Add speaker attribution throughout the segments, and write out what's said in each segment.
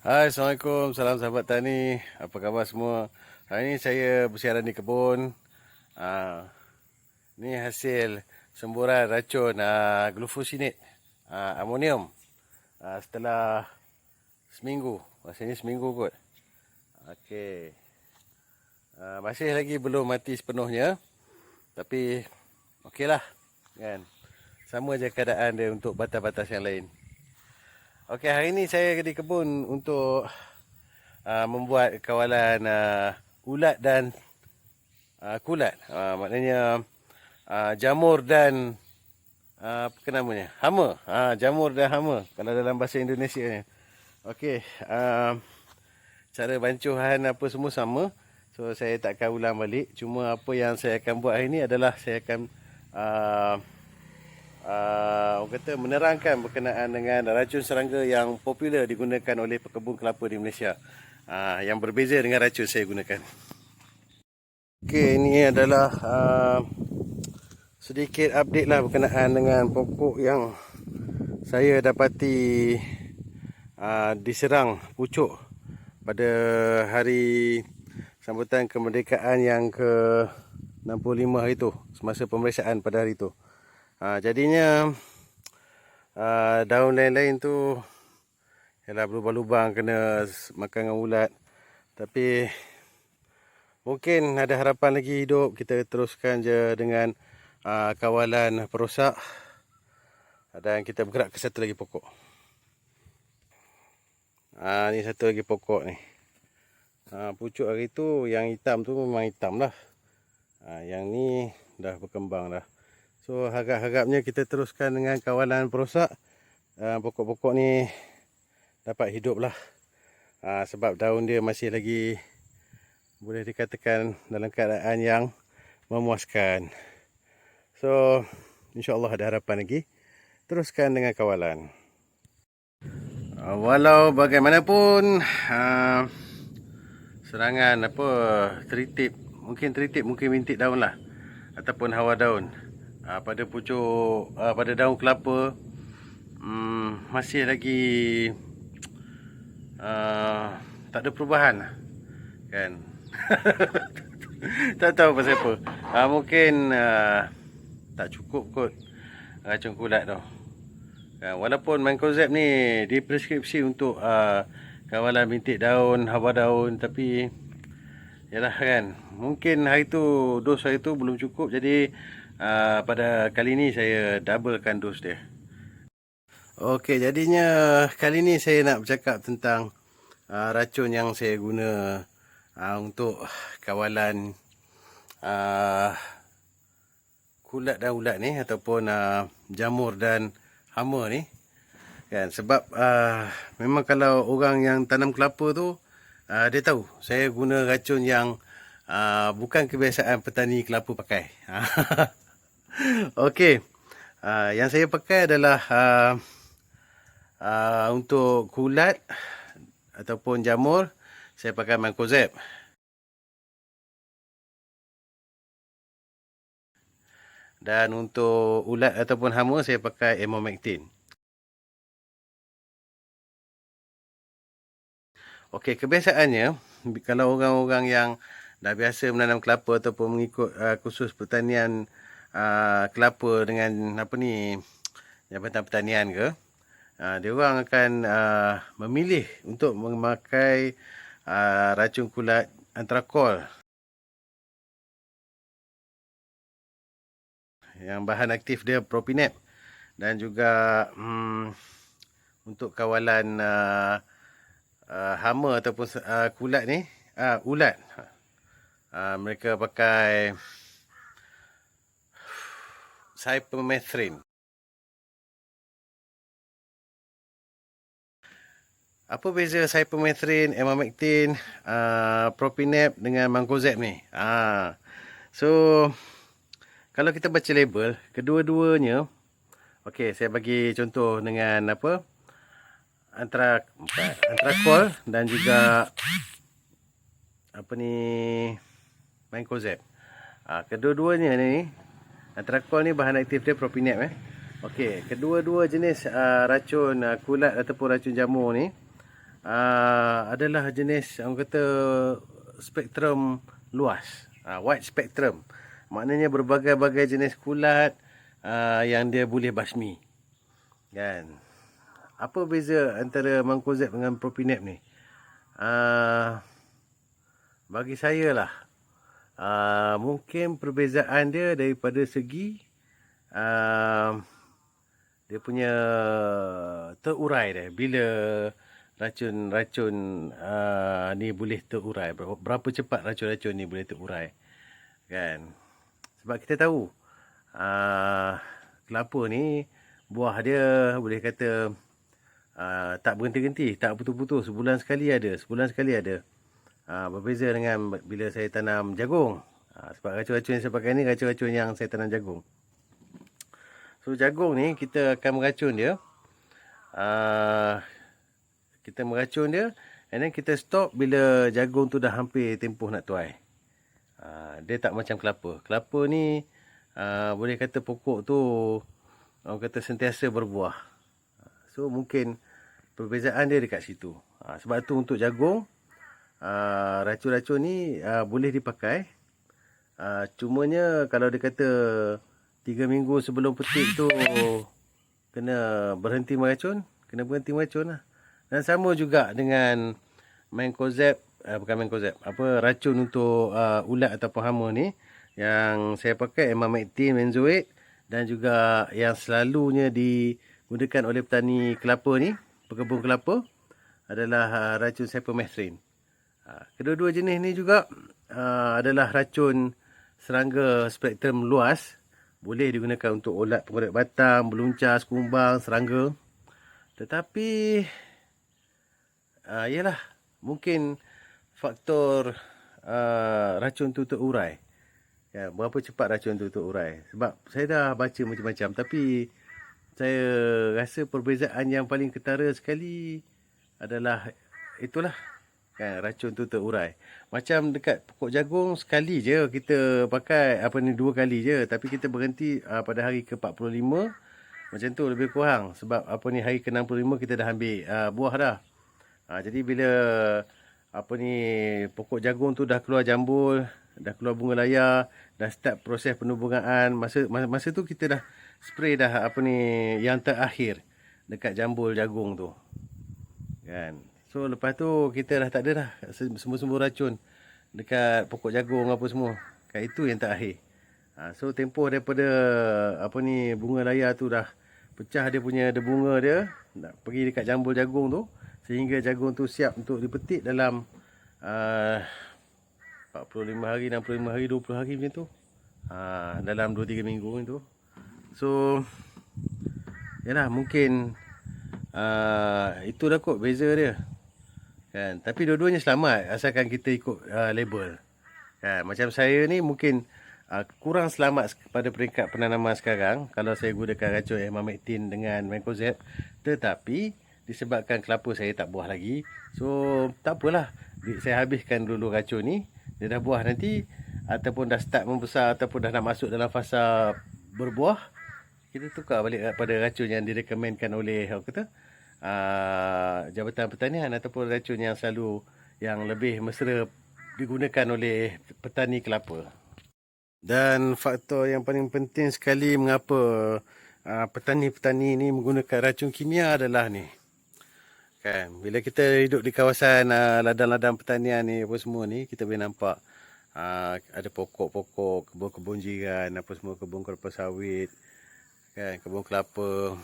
Speaker 1: Hai, Assalamualaikum. Salam sahabat tani. Apa khabar semua? Hari ini saya bersiaran di kebun. Ni hasil semburan racun glufosinate, amonium. Setelah seminggu. Rasanya seminggu kot. Okey. Masih lagi belum mati sepenuhnya. Tapi okeylah. Kan? Sama je keadaan dia untuk batas-batas yang lain. Okey, hari ini saya di kebun untuk membuat kawalan ulat dan kulat. Maknanya jamur dan apa namanya? Hama. Jamur dan hama kalau dalam bahasa Indonesia ni. Okey, cara bancuhan apa semua sama. So saya tak akan ulang balik. Cuma apa yang saya akan buat hari ni adalah saya akan orang kata menerangkan berkenaan dengan racun serangga yang popular digunakan oleh pekebun kelapa di Malaysia. Yang berbeza dengan racun saya gunakan. Okey, ini adalah sedikit update lah berkenaan dengan pokok yang saya dapati diserang pucuk pada hari sambutan kemerdekaan yang ke-65 hari tu, semasa pemeriksaan pada hari tu. Jadinya daun lain-lain tu ialah berlubang-lubang kena makan dengan ulat. Tapi mungkin ada harapan lagi hidup. Kita teruskan je dengan kawalan perosak. Dan kita bergerak ke satu lagi pokok. Ni satu lagi pokok ni. Pucuk hari tu yang hitam tu memang hitam lah. Yang ni dah berkembang dah. So harap-harapnya kita teruskan dengan kawalan perosak. Pokok-pokok ni dapat hidup lah. Sebab daun dia masih lagi boleh dikatakan dalam keadaan yang memuaskan. So insyaAllah ada harapan lagi. Teruskan dengan kawalan. Walau bagaimanapun serangan apa teritip, mungkin bintik daun lah, ataupun hawa daun pada pucuk pada daun kelapa masih lagi tak ada perubahan kan. Tak tahu pasal apa. Mungkin tak cukup kot racun kulat tu. Walaupun Mancozeb ni dipreskripsi untuk kawalan bintik daun, hawa daun, tapi yalah kan, mungkin hari tu dos hari tu belum cukup, jadi pada kali ni saya doublekan dos dia. Okey, jadinya kali ni saya nak bercakap tentang racun yang saya guna untuk kawalan kulat dan ulat ni, ataupun jamur dan hama ni kan. Sebab memang kalau orang yang tanam kelapa tu dia tahu saya guna racun yang bukan kebiasaan petani kelapa pakai. Okey, yang saya pakai adalah untuk kulat ataupun jamur saya pakai Mancozeb. Dan untuk ulat ataupun hama saya pakai Emamectin. Okey, kebiasaannya kalau orang-orang yang dah biasa menanam kelapa ataupun mengikut kursus pertanian kelapa dengan apa ni, Jabatan Pertanian ke, dia orang akan memilih untuk memakai racun kulat Antrakol yang bahan aktif dia Propinep, dan juga untuk kawalan hama ataupun kulat ni, ulat, mereka pakai Cypermethrin. Apa beza Cypermethrin, Emamectin, Propinep dengan Mancozeb ni? So kalau kita baca label, kedua-duanya, okey, saya bagi contoh dengan apa? Antrakol dan juga apa ni, Mancozeb. Kedua-duanya ni, Antrakol ni bahan aktif dia Propinep. Okey, kedua-dua jenis racun kulat ataupun racun jamur ni adalah jenis orang kata spektrum luas, wide spectrum. Maknanya berbagai-bagai jenis kulat yang dia boleh basmi. Kan? Apa beza antara mancozeb dengan propinep ni? Bagi saya lah, mungkin perbezaan dia daripada segi dia punya terurai dia. Bila racun-racun ni boleh terurai, berapa cepat racun-racun ni boleh terurai, kan? Sebab kita tahu kelapa ni buah dia boleh kata tak berhenti-henti, tak putus-putus, sebulan sekali ada. Berbeza dengan bila saya tanam jagung. Sebab racun-racun yang saya pakai ni racun-racun yang saya tanam jagung. So jagung ni kita akan meracun dia. Kita meracun dia, and then kita stop bila jagung tu dah hampir tempoh nak tuai. Dia tak macam kelapa. Kelapa ni boleh kata pokok tu orang kata sentiasa berbuah. So mungkin perbezaan dia dekat situ. Sebab tu untuk jagung, racun-racun ni boleh dipakai. Cumanya kalau dia kata 3 minggu sebelum petik tu kena berhenti meracun lah. Dan sama juga dengan mancozeb, bukan mancozeb, racun untuk ulat ataupun hama ni yang saya pakai, emamectin benzoate, dan juga yang selalunya digunakan oleh petani kelapa ni, pekebun kelapa, adalah racun cypermethrin. Kedua-dua jenis ni juga adalah racun serangga spektrum luas. Boleh digunakan untuk ulat pengurat batang, beluncas, kumbang, serangga. Tetapi yalah, mungkin faktor racun tu terurai. Ya, berapa cepat racun tu terurai. Sebab saya dah baca macam-macam, tapi saya rasa perbezaan yang paling ketara sekali adalah itulah, kan, racun tu terurai. Macam dekat pokok jagung, sekali je kita pakai 2 kali je, tapi kita berhenti pada hari ke-45, macam tu lebih kurang. Sebab hari ke-65 kita dah ambil buah dah. Jadi bila pokok jagung tu dah keluar jambul, dah keluar bunga layar, dah start proses penubungan, masa tu kita dah spray dah yang terakhir dekat jambul jagung tu, kan. So lepas tu kita dah tak ada dah semua racun dekat pokok jagung apa semua. Kan, itu yang terakhir. So tempoh daripada bunga layar tu dah pecah dia punya bunga dia, nak pergi dekat jambul jagung tu, sehingga jagung tu siap untuk dipetik dalam 45 hari, 65 hari, 20 hari macam tu. Dalam 2-3 minggu macam tu. So yalah, mungkin itu dah kot beza dia, kan. Tapi dua-duanya selamat asalkan kita ikut label, kan. Macam saya ni mungkin kurang selamat pada peringkat penanaman sekarang kalau saya gunakan racun emamectin dengan mancozeb. Tetapi disebabkan kelapa saya tak buah lagi, so tak apalah, saya habiskan dulu racun ni. Dia dah buah nanti, ataupun dah start membesar, ataupun dah nak masuk dalam fasa berbuah, kita tukar balik pada racun yang direkomendkan oleh Jabatan Pertanian, ataupun racun yang lebih mesra digunakan oleh petani kelapa. Dan faktor yang paling penting sekali mengapa petani-petani ni menggunakan racun kimia adalah ni, kan. Bila kita hidup di kawasan ladang-ladang pertanian ni apa semua ni, kita boleh nampak ada pokok-pokok, kebun-kebun jiran, apa semua, kebun kelapa sawit, kan, kebun kelapa.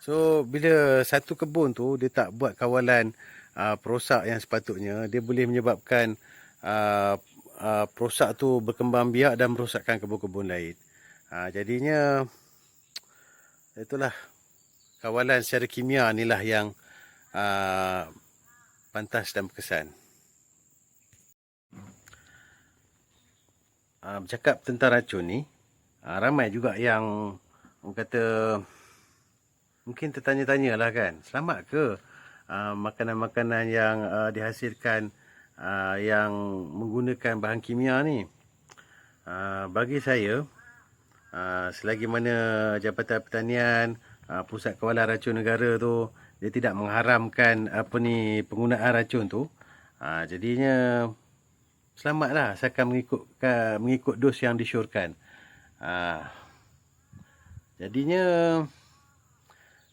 Speaker 1: So bila satu kebun tu dia tak buat kawalan perosak yang sepatutnya, dia boleh menyebabkan perosak tu berkembang biak dan merosakkan kebun-kebun lain. Jadinya itulah, kawalan secara kimia inilah yang pantas dan berkesan. Bercakap tentang racun ni, ramai juga yang orang kata mungkin tertanya-tanya lah, kan, selamat ke makanan-makanan yang dihasilkan yang menggunakan bahan kimia ni. Bagi saya, selagi mana Jabatan Pertanian, Pusat Kawalan Racun Negara tu, dia tidak mengharamkan penggunaan racun tu. Jadinya selamatlah asalkan mengikut dos yang disyorkan. Jadinya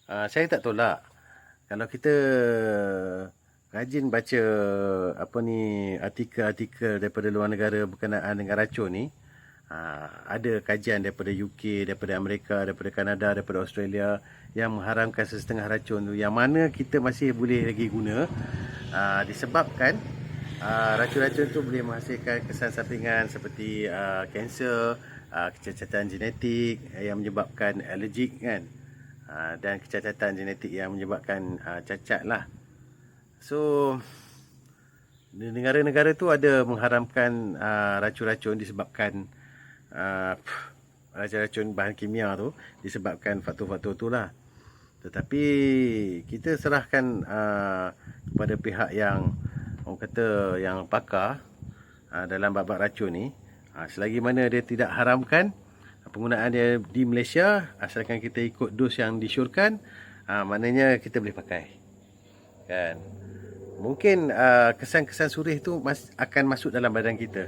Speaker 1: saya tak tolak kalau kita rajin baca artikel-artikel daripada luar negara berkenaan dengan racun ni. Ada kajian daripada UK, daripada Amerika, daripada Kanada, daripada Australia yang mengharamkan sesetengah racun tu, yang mana kita masih boleh lagi guna, disebabkan racun-racun tu boleh menghasilkan kesan sampingan seperti kanser, kecacatan genetik yang menyebabkan alergik kan, dan kecacatan genetik yang menyebabkan cacat lah. So negara-negara tu ada mengharamkan racun-racun disebabkan racun-racun bahan kimia tu disebabkan faktor-faktor tu lah. Tetapi kita serahkan kepada pihak yang orang kata yang pakar dalam bab racun ni. Selagi mana dia tidak haramkan penggunaan dia di Malaysia, asalkan kita ikut dos yang disyorkan, maknanya kita boleh pakai kan. Mungkin kesan-kesan surih tu akan masuk dalam badan kita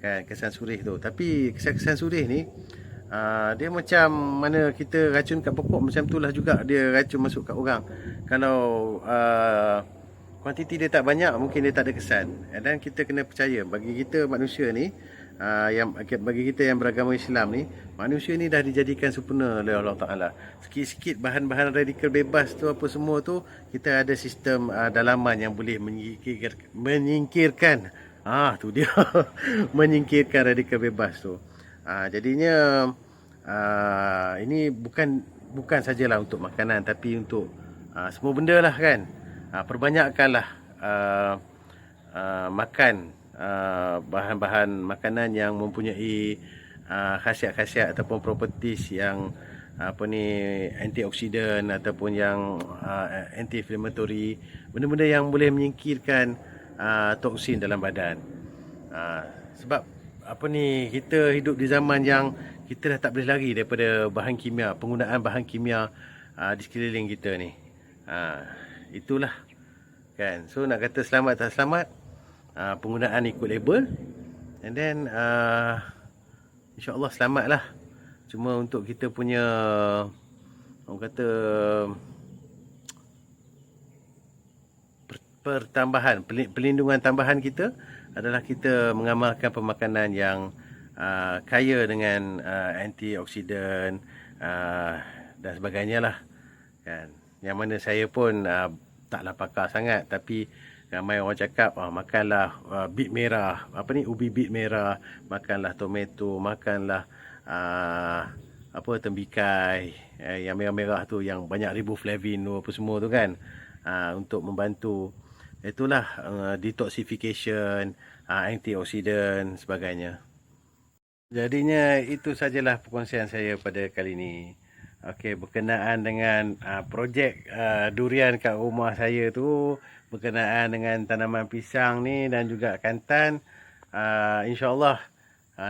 Speaker 1: kan, kesan surih tu. Tapi kesan-kesan surih ni dia macam mana kita racun kat pokok, macam itulah juga dia racun masuk kat orang. Kalau kuantiti dia tak banyak, mungkin dia tak ada kesan. Dan kita kena percaya, bagi kita manusia ni, bagi kita yang beragama Islam ni, manusia ni dah dijadikan sempurna oleh Allah Ta'ala. Sikit-sikit bahan-bahan radikal bebas tu apa semua tu, kita ada sistem dalaman yang boleh menyingkirkan tu dia menyingkirkan radikal bebas tu. Jadinya ini bukan sajalah untuk makanan, tapi untuk semua benda lah kan. Perbanyakkanlah makan bahan-bahan makanan yang mempunyai khasiat-khasiat ataupun properties yang antioksidan ataupun yang anti-inflammatory, benda-benda yang boleh menyingkirkan toksin dalam badan. Sebab kita hidup di zaman yang kita dah tak boleh lari daripada bahan kimia, penggunaan bahan kimia di sekeliling kita ni. Itulah kan. So nak kata selamat tak selamat, penggunaan ikut label, and then insya-Allah selamatlah. Cuma untuk kita punya orang kata pertambahan, pelindungan tambahan kita adalah kita mengamalkan pemakanan yang kaya dengan antioksidan dan sebagainya lah kan. Yang mana saya pun taklah pakar sangat, tapi ramai orang cakap makanlah bit merah, ubi bit merah, makanlah tomato, makanlah tembikai yang merah-merah tu yang banyak riboflavin tu apa semua tu kan, untuk membantu itulah detoxification, antioksidan sebagainya. Jadinya itu sajalah perkongsian saya pada kali ini. Okey, berkenaan dengan projek durian kat rumah saya tu, berkenaan dengan tanaman pisang ni dan juga kantan, insya-Allah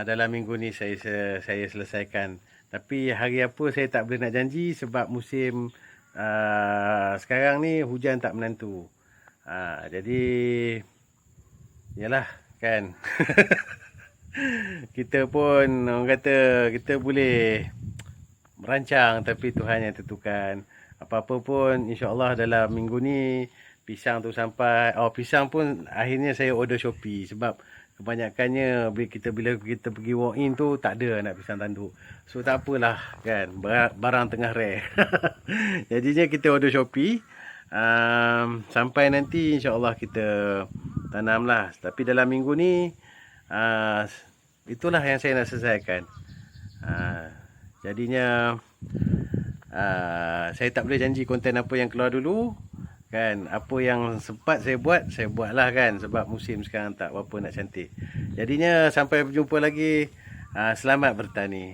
Speaker 1: dalam minggu ni saya selesaikan. Tapi hari apa saya tak boleh nak janji, sebab musim sekarang ni hujan tak menentu. Jadi yalah kan. Kita pun orang kata kita boleh merancang, tapi Tuhan yang tentukan. Apa-apa pun insya-Allah dalam minggu ni pisang tu sampai. Pisang pun akhirnya saya order Shopee, sebab kebanyakannya bila kita pergi walk in tu tak ada anak pisang tanduk. So tak apalah kan, barang tengah rare. Jadinya kita order Shopee. Sampai nanti insya-Allah kita tanamlah. Tapi dalam minggu ni itulah yang saya nak selesaikan. Jadinya saya tak boleh janji konten apa yang keluar dulu kan. Apa yang sempat saya buatlah kan, sebab musim sekarang tak berapa nak cantik. Jadinya sampai berjumpa lagi. Selamat bertani.